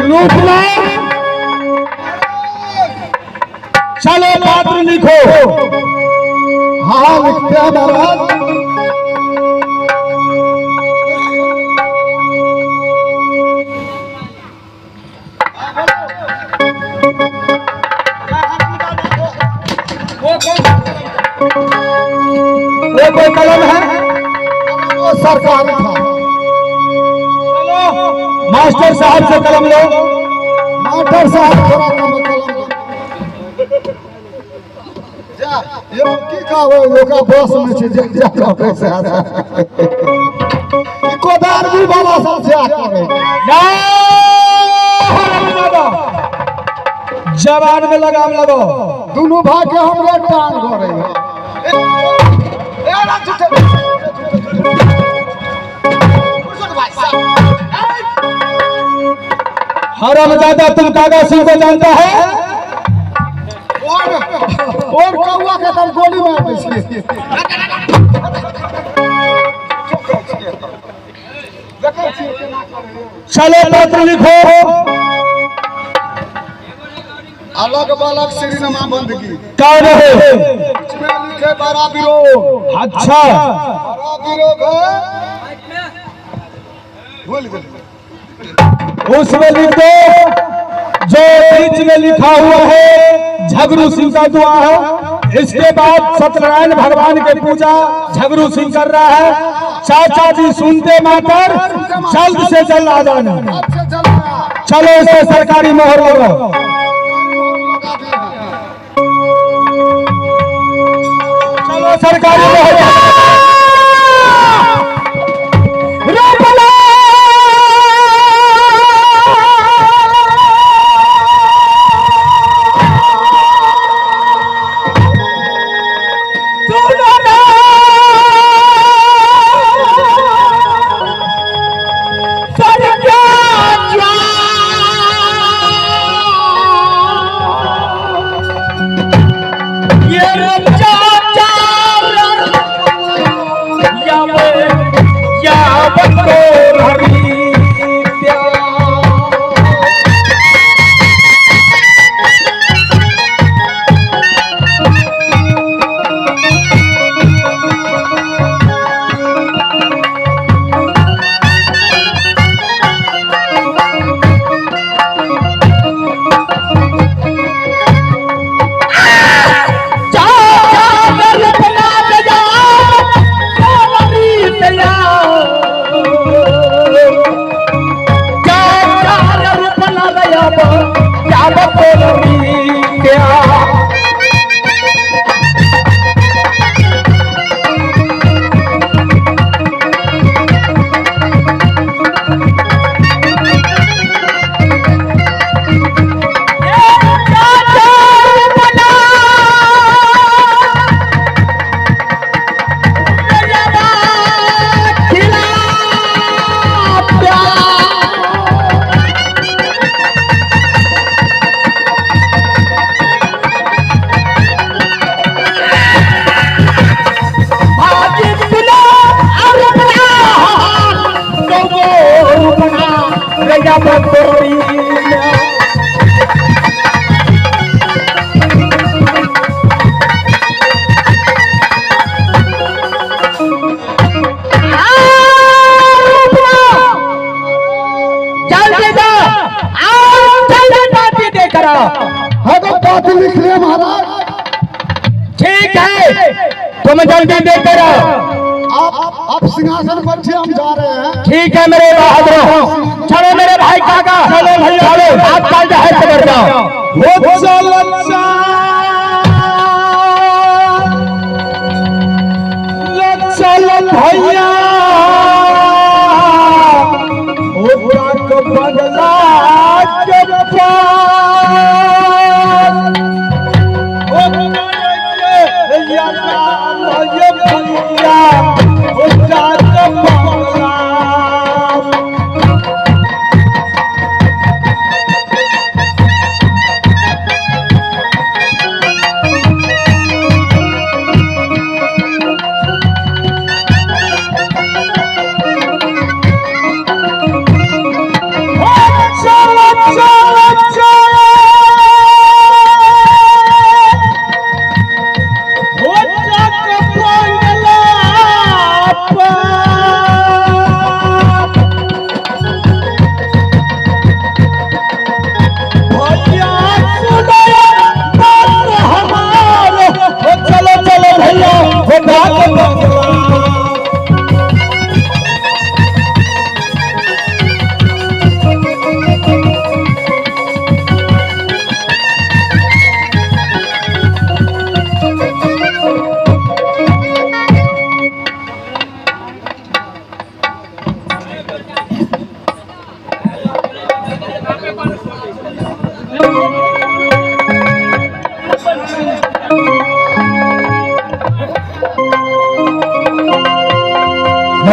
रूठना। चलो पात्र लिखो। हाँ लिखते हैं महाराज। वो कोई कलम है? वो सरकारी था। चलो मास्टर साहब से कलम लो। मास्टर साहब थोड़ा कलम जा ये की का हो योगा बस में छे जा जा पैसे आ कोदार भी वाला सब से आके जवान में लगाम लगो। दोनों भाई के हमरे टांग घरे हरामजादा तुम कागा सिंह को जानता है? और कौआ के तुम गोली मार दीजिए। चलो पत्र लिखो। अलग बलग श्री नमा बंदगी कौन है? इसमें लिखे बड़ा विरोध। अच्छा बड़ा विरोध है। भूल गए उसमें लिख दो जो बीच में लिखा हुआ है झगरू सिंह का दुआ है। इसके बाद सत्यनारायण भगवान की पूजा झगरू सिंह कर रहा है। चाचा जी सुनते मातर जल्द से जल्द आ जाना। चलो इसे सरकारी मोहर लगाओ। चलो सरकारी मोहर लिख लिया महाराज। ठीक है तुम जल्दी देकर आप सिंहासन पर से हम जा रहे हैं। ठीक है मेरे बहादुर। चलो मेरे भाई काका चलो भैया चलो आप कल जहाज से बढ़ जाओ। वो चल भैया बदला चलो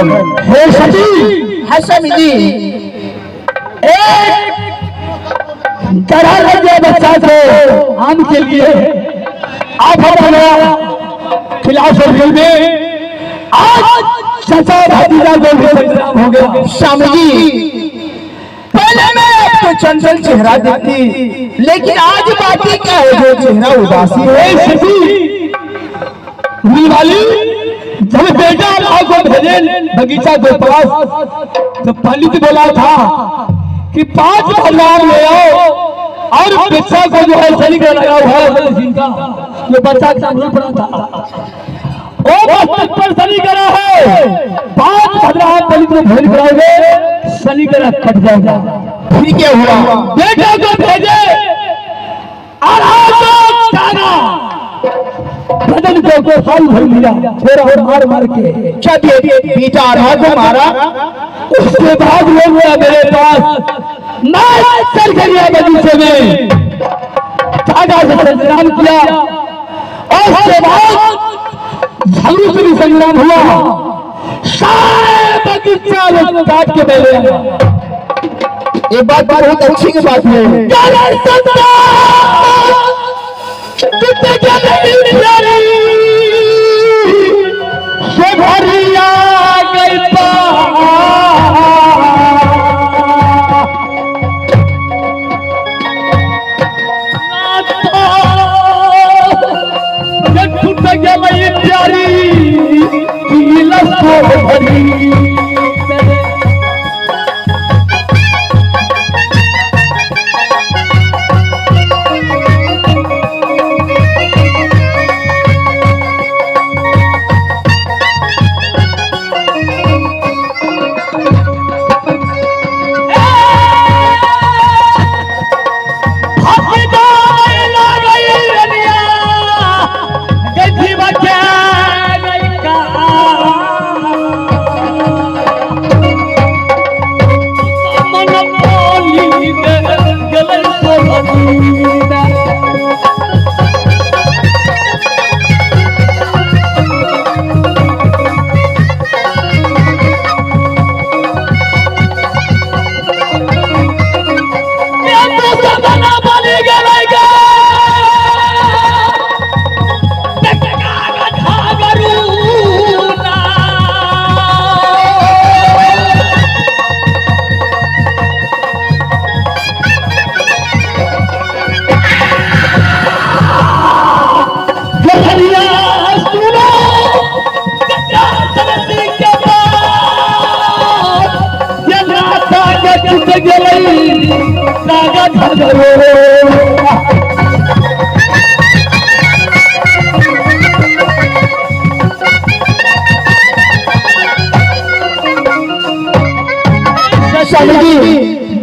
हे सती हसम जी एक करा लगे बच्चा को आम के लिए आप हमारा खिलाफ में आज चाचा भतीजा को भी संग्राम हो गया। स्वामी जी पहले मैं आपको चंचल चेहरा देखती, लेकिन आज बातें क्या है जो चेहरा उदासी है। वाली जब बेटा माँ को भेजे बगीचा के पास तो पंडित बोला था कि 5 भगवान ले आओ और बच्चा को जो है शरीर लगा हुआ है जो बच्चा नहीं पड़ा था वो मस्तक पर शनि करा है। 5 भगवान पंडित को भेज कराओगे शनि करा कट जाएगा। फिर क्या हुआ? बेटा को भेजे बदन को साल भर लिया थोड़ा मार मार के क्या बेटा आधा को मारा? उसके बाद लोग मेरे पास मैं चल गया बगीचे में चाचा से संग्राम किया और उसके बाद झगड़ू से भी संग्राम हुआ। सारे बगीचा लोग काट के बैठे। ये बात बहुत अच्छी की बात है। भरिया गई प्यारी भरी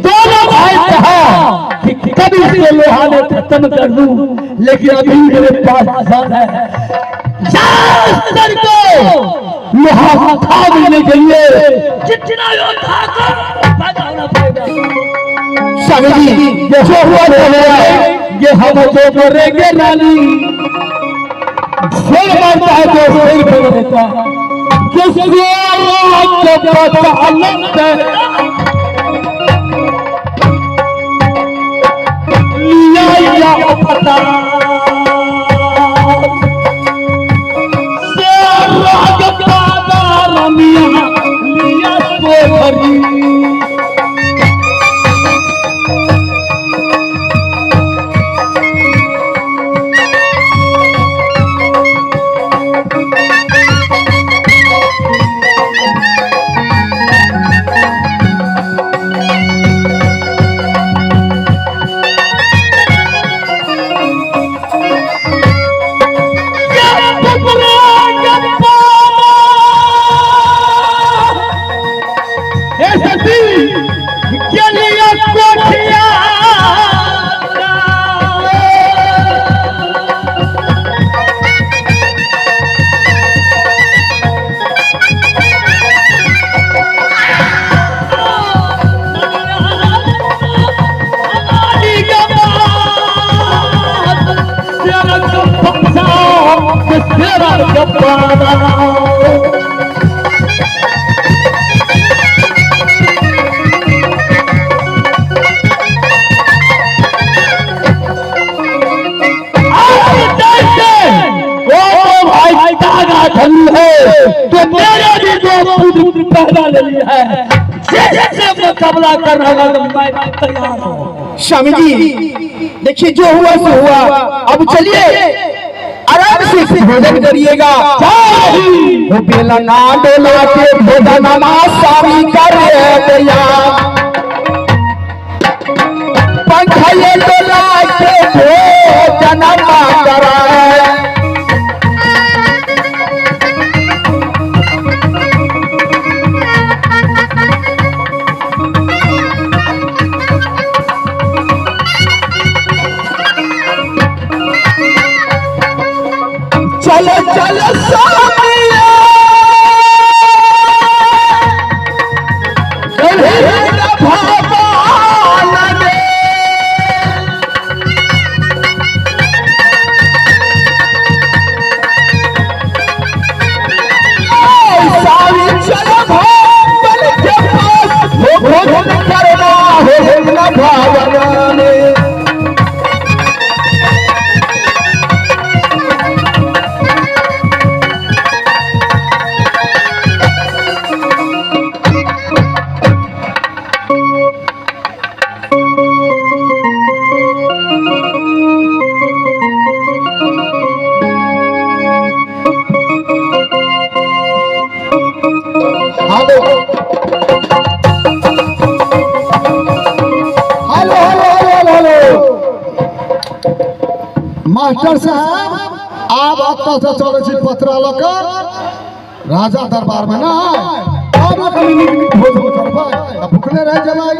दोनों भाई कहा कि कभी से लोहा में खत्म कर दूं, लेकिन अभी मेरे पास आसान है। को लोहा खा देने के लिए जितना योद्धा को बजाना पड़ेगा। स्वामी जी जो हुआ ये हम जो करेंगे रानी फिर मानता है तो फिर कर देता किसी लिया पता लिया तो भरी पुत्र पैदा ले लिया है, जैसे मुकाबला करना होगा तो मैं तैयार हूँ। स्वामी जी देखिए जो हुआ सो हुआ, अब चलिए आराम से भोजन करिएगा। वो बेला ना डोला के भोजन स्वामी कर दिया, पंखा डोला के भोजन कराए। चलो चलो स्वामिया भगवान ने स्वामी चलो भगवान के पास भोजन करना हो भगवान ने। मास्टर साहब आप आता से चले छी पत्रा लेकर राजा दरबार में ना अब कहीं भोजन करबा भूखले रह जमाई।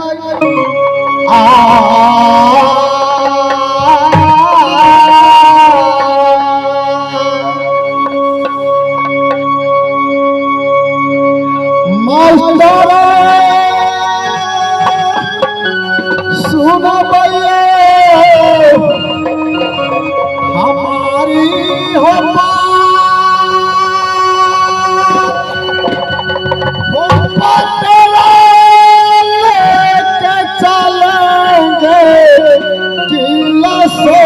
मास्टर सुनो हमारी हो लेके चलेंगे किला सो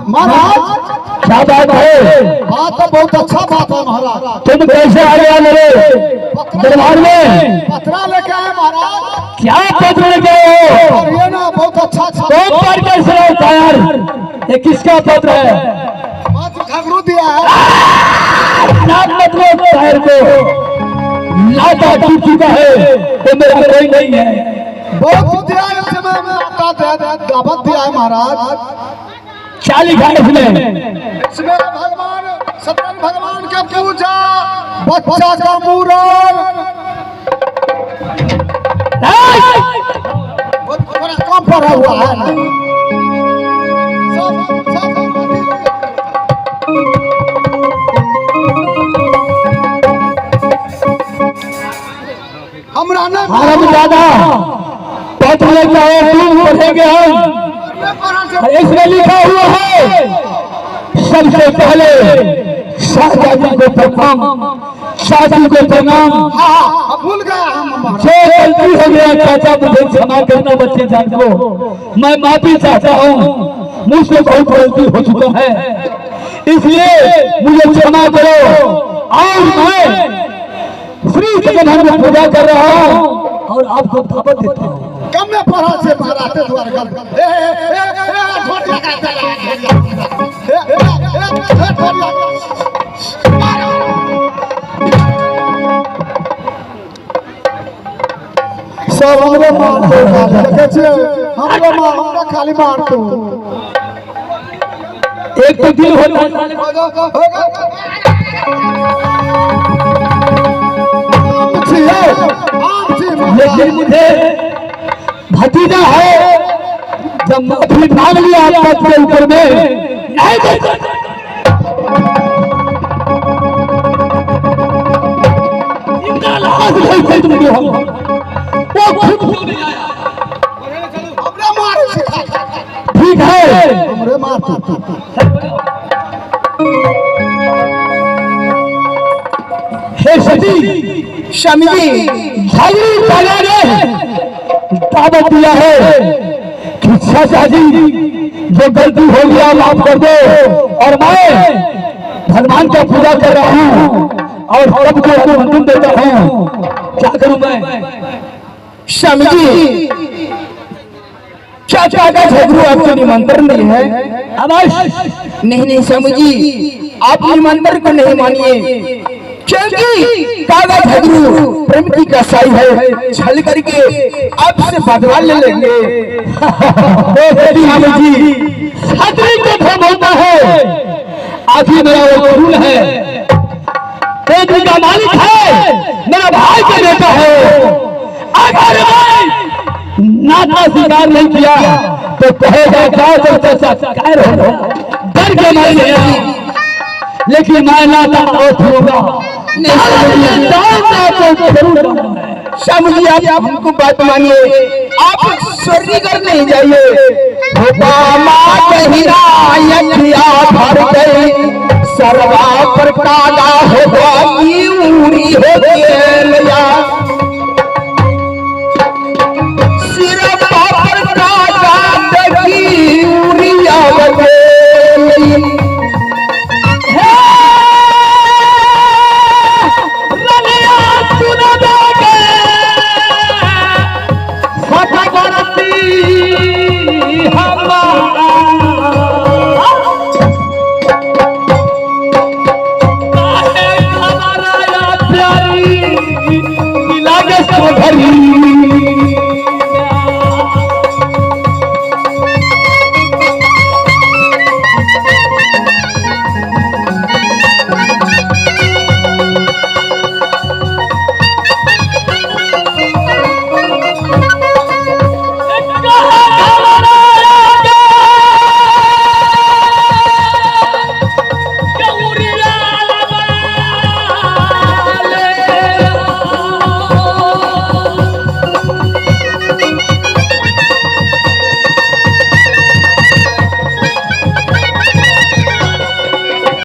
महाराज क्या बात है? बात तो बहुत अच्छा बात है महाराज। तुम कैसे आ गया मेरे दरबार में? पत्रा लेके आए महाराज। क्या पत्र लेके आए हो? और ये ना बहुत अच्छा तो पर कैसे होता यार? ये किसका पत्र है? पत्र ठगरू दिया है। नाम मतलब शहर को लाता टूट चुका है तो मेरा कोई नहीं है। बहुत दिया है, समय में आता दावत दिया है महाराज। क्या लिखा है इसमें? इसमें भगवान सत्यनारायण भगवान के पूजा, बच्चा का मूरन, थोड़ा कम पड़ा हुआ है ना। हमरा कहने हम ज्यादा पत्र लेके आए, तुम पढ़ेंगे हम। इसमें लिखा हुआ है सबसे पहले शाहजादी को प्रणाम, शादी को प्रणाम। भूल गया हम। जो गलती हो गया चाचा मुझे क्षमा करना बच्चे जान को, मैं माफी चाहता हूँ, मुझसे बहुत गलती हो चुका है, इसलिए मुझे क्षमा करो। और मैं श्री जगन्नाथ में पूजा कर रहा हूँ और आपको दावत देता हूँ। कम में पढ़ा से माराते द्वार कर ठोट लगाते सब हमरे मारते देखे छे, हमरे मार खाली मारतो। एक तो दिल होता लेकिन मुझे भतीजा है, जब माफी मांग लिया पद के ऊपर में नहीं दे सकता। इनका लाज नहीं थे तुमको हम, वो खुद क्यों नहीं आया? हमरे मार ठीक है, हमरे मारतो। हे सती स्वामी जी, भाई राजा ने दावत दिया है कि चाचा जी जो गलती हो गया माफ कर दो, और मैं भगवान का पूजा कर रहा हूँ और सबको निमंत्रण देता हूँ। क्या करूँ मैं? स्वामी जी, चाचा का झगड़ू आपको निमंत्रण नहीं है। अवश्य नहीं स्वामी जी, आप निमंत्रण को नहीं मानिए, क्योंकि कागा झगड़ू प्रेम की कसाई है, छल करके आपसे बदला ले लेंगे। जी छतरी को धर्म होता है, आखिर मेरा वो फूल है, तेजी का मालिक है, मेरा भाई का बेटा है। अगर मैं नाता स्वीकार नहीं किया तो कहेगा क्या संस्कार हो, डर के मारे नहीं, लेकिन मैं नाता और छोड़ूंगा। स्वामी जी, आप हमको बात मानिए, आप स्वर्गीकर नहीं जाइए। भर गई सर्वा पर काला होगा,